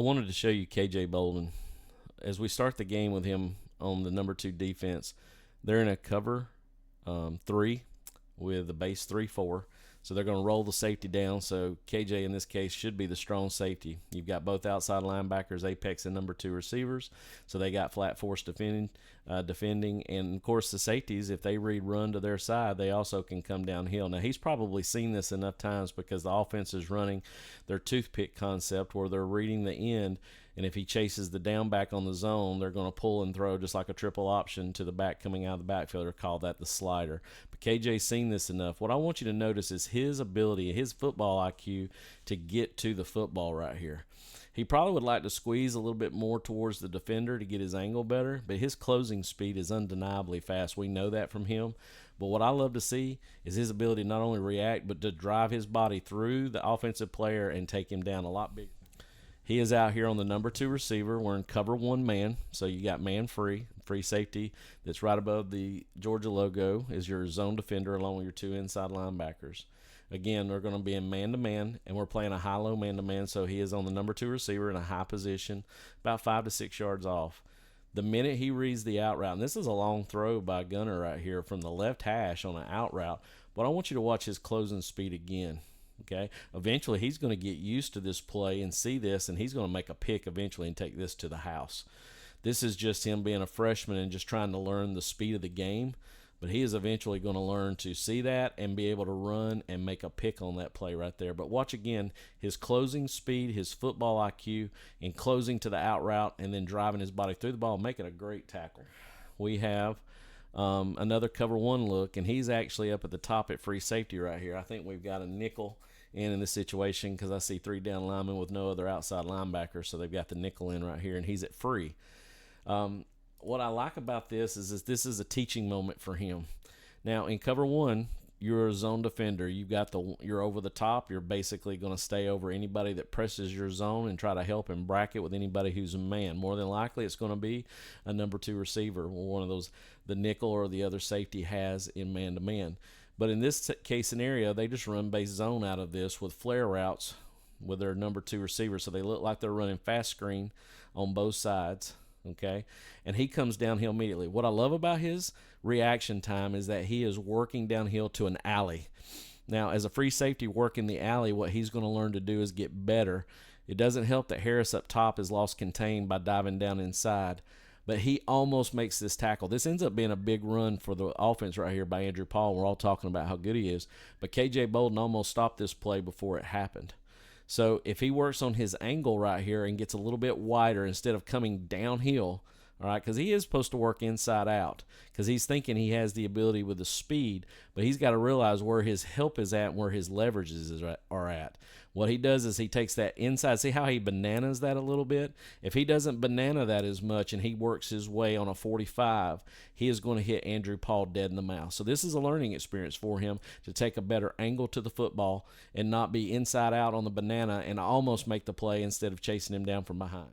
wanted to show you KJ Bolden. As we start the game with him on the number 2 defense, they're in a cover 3 with a base 3-4. So they're going to roll the safety down. So KJ in this case should be the strong safety. You've got both outside linebackers, apex and number 2 receivers. So they got flat force defending. And of course the safeties, if they read run to their side, they also can come downhill. Now he's probably seen this enough times because the offense is running their toothpick concept where they're reading the end. And if he chases the down back on the zone, they're going to pull and throw just like a triple option to the back coming out of the backfield, or call that the slider. But KJ's seen this enough. What I want you to notice is his ability, his football IQ to get to the football right here. He probably would like to squeeze a little bit more towards the defender to get his angle better, but his closing speed is undeniably fast. We know that from him. But what I love to see is his ability to not only react, but to drive his body through the offensive player and take him down a lot bigger. He is out here on the number 2 receiver. We're in cover 1 man, so you got man free safety that's right above the Georgia logo is your zone defender along with your 2 inside linebackers. Again, they're going to be in man-to-man, and we're playing a high-low man-to-man, so he is on the number 2 receiver in a high position, about 5 to 6 yards off. The minute he reads the out route, and this is a long throw by Gunner right here from the left hash on an out route, but I want you to watch his closing speed again. Okay, eventually he's going to get used to this play and see this, and he's going to make a pick eventually and take this to the house. This is just him being a freshman and just trying to learn the speed of the game, but he is eventually going to learn to see that and be able to run and make a pick on that play right there. But watch again his closing speed, his football IQ, and closing to the out route and then driving his body through the ball, making a great tackle. We have another cover 1 look, and he's actually up at the top at free safety right here. I think we've got a nickel in this situation because I see 3 down linemen with no other outside linebackers, so they've got the nickel in right here, and he's at free. What I like about this is this is a teaching moment for him. Now, in cover 1, you're a zone defender. You're over the top. You're basically going to stay over anybody that presses your zone and try to help and bracket with anybody who's a man. More than likely, it's going to be a number 2 receiver, one of those the nickel or the other safety has in man-to-man. But in this case scenario, they just run base zone out of this with flare routes with their number 2 receiver, so they look like they're running fast screen on both sides. Okay, and he comes downhill immediately. What I love about his reaction time is that he is working downhill to an alley. Now, as a free safety working the alley, what he's going to learn to do is get better. It doesn't help that Harris up top is lost contained by diving down inside, but he almost makes this tackle. This ends up being a big run for the offense right here by Andrew Paul. We're all talking about how good he is, but KJ Bolden almost stopped this play before it happened. So if he works on his angle right here and gets a little bit wider instead of coming downhill, all right, because he is supposed to work inside out because he's thinking he has the ability with the speed, but he's got to realize where his help is at and where his leverages are at. What he does is he takes that inside. See how he bananas that a little bit? If he doesn't banana that as much and he works his way on a 45, he is going to hit Andrew Paul dead in the mouth. So this is a learning experience for him to take a better angle to the football and not be inside out on the banana and almost make the play instead of chasing him down from behind.